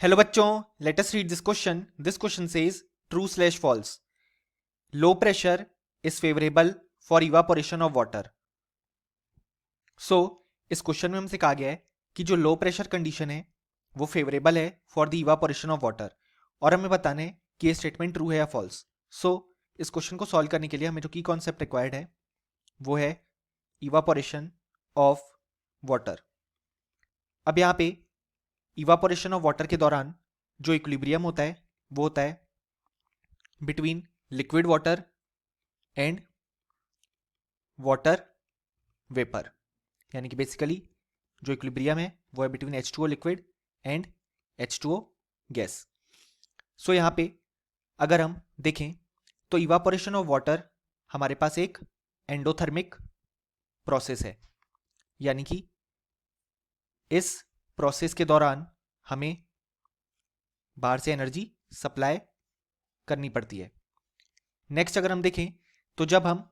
Hello बच्चों, let us read this question. This question says true slash false. Low pressure is favourable for evaporation of water. So इस question में हमसे कहा गया है कि जो लो प्रेशर कंडीशन है वो फेवरेबल है for the evaporation of water, और हमें बताना है कि ये स्टेटमेंट ट्रू है या फॉल्स. सो इस क्वेश्चन को सॉल्व करने के लिए हमें जो की कॉन्सेप्ट रिक्वायर्ड है वो है इवापोरेशन ऑफ वाटर. अब यहाँ पे इवापोरेशन ऑफ वाटर के दौरान जो इक्विलिब्रियम होता है वो होता है between liquid water and water vapour. यानी कि बेसिकली जो इक्विलिब्रियम है वो है between H2O liquid and H2O gas. So यहाँ पे अगर हम देखें तो इवापोरेशन ऑफ वाटर हमारे पास एक एंडोथर्मिक प्रोसेस है, यानी कि इस प्रोसेस के दौरान हमें बाहर से एनर्जी सप्लाई करनी पड़ती है. नेक्स्ट अगर हम देखें तो जब हम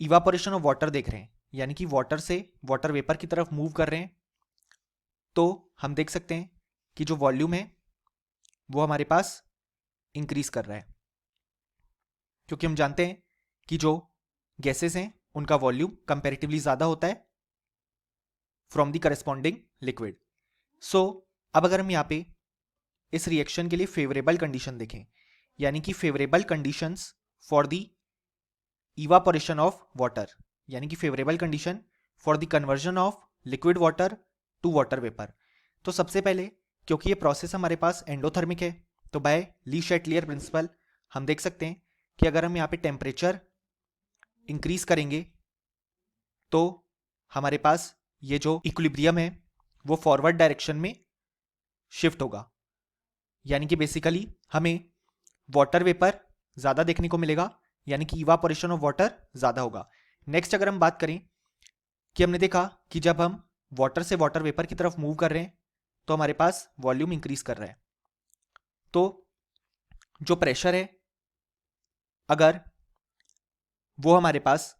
इवापोरेशन ऑफ वाटर देख रहे हैं, यानी कि वाटर से वाटर वेपर की तरफ मूव कर रहे हैं, तो हम देख सकते हैं कि जो वॉल्यूम है वो हमारे पास इंक्रीज कर रहा है, क्योंकि हम जानते हैं कि जो गैसेस हैं उनका वॉल्यूम कंपैरेटिवली ज्यादा होता है फ्रॉम द करस्पॉन्डिंग लिक्विड. सो अब अगर हम यहाँ पे इस रिएक्शन के लिए फेवरेबल कंडीशन देखें, यानी कि favourable conditions for the evaporation of water, यानी कि favourable condition for the conversion of liquid water to water vapour. तो सबसे पहले क्योंकि ये प्रोसेस हमारे पास एंडोथर्मिक है, तो बाय ली शैटलियर प्रिंसिपल हम देख सकते हैं कि अगर हम यहाँ पे टेम्परेचर इंक्रीज करेंगे तो हमारे पास ये जो इक्विलिब्रियम है वो फॉरवर्ड डायरेक्शन में शिफ्ट होगा, यानी कि बेसिकली हमें वाटर वेपर ज्यादा देखने को मिलेगा, यानी कि इवापोरेशन ऑफ वाटर ज्यादा होगा. नेक्स्ट अगर हम बात करें कि हमने देखा कि जब हम वाटर से वाटर वेपर की तरफ मूव कर रहे हैं तो हमारे पास वॉल्यूम इंक्रीज कर रहा है, तो जो प्रेशर है अगर वो हमारे पास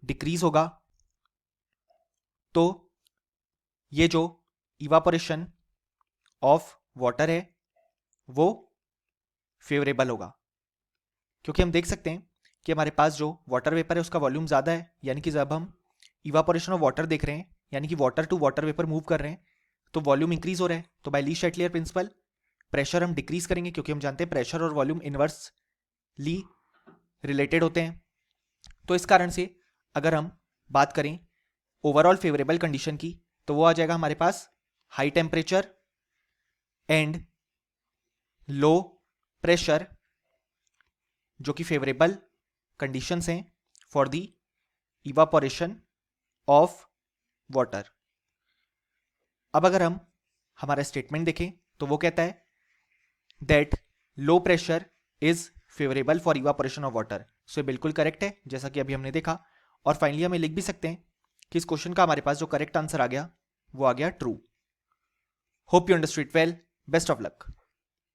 डिक्रीज होगा तो ये जो इवापोरेशन ऑफ वाटर है वो फेवरेबल होगा, क्योंकि हम देख सकते हैं कि हमारे पास जो वाटर वेपर है उसका वॉल्यूम ज़्यादा है, यानी कि जब हम इवापोरेशन ऑफ वाटर देख रहे हैं, यानी कि water to water vapour move कर रहे हैं, तो वॉल्यूम इंक्रीज हो रहा है. तो बाय ली शैटलियर प्रिंसिपल प्रेशर हम डिक्रीज करेंगे, क्योंकि हम जानते हैं प्रेशर और वॉल्यूम इनवर्सली रिलेटेड होते हैं. तो इस कारण से अगर हम बात करें ओवरऑल फेवरेबल कंडीशन की तो वो आ जाएगा हमारे पास high temperature and low pressure, जो कि फेवरेबल कंडीशंस हैं for the evaporation of water. अब अगर हम हमारा स्टेटमेंट देखें तो वो कहता है that low pressure is favourable for evaporation of water. So ये बिल्कुल करेक्ट है, जैसा कि अभी हमने देखा. और फाइनली हमें लिख भी सकते हैं कि इस क्वेश्चन का हमारे पास जो करेक्ट आंसर आ गया वो आ गया true. Hope you understood well. Best of luck.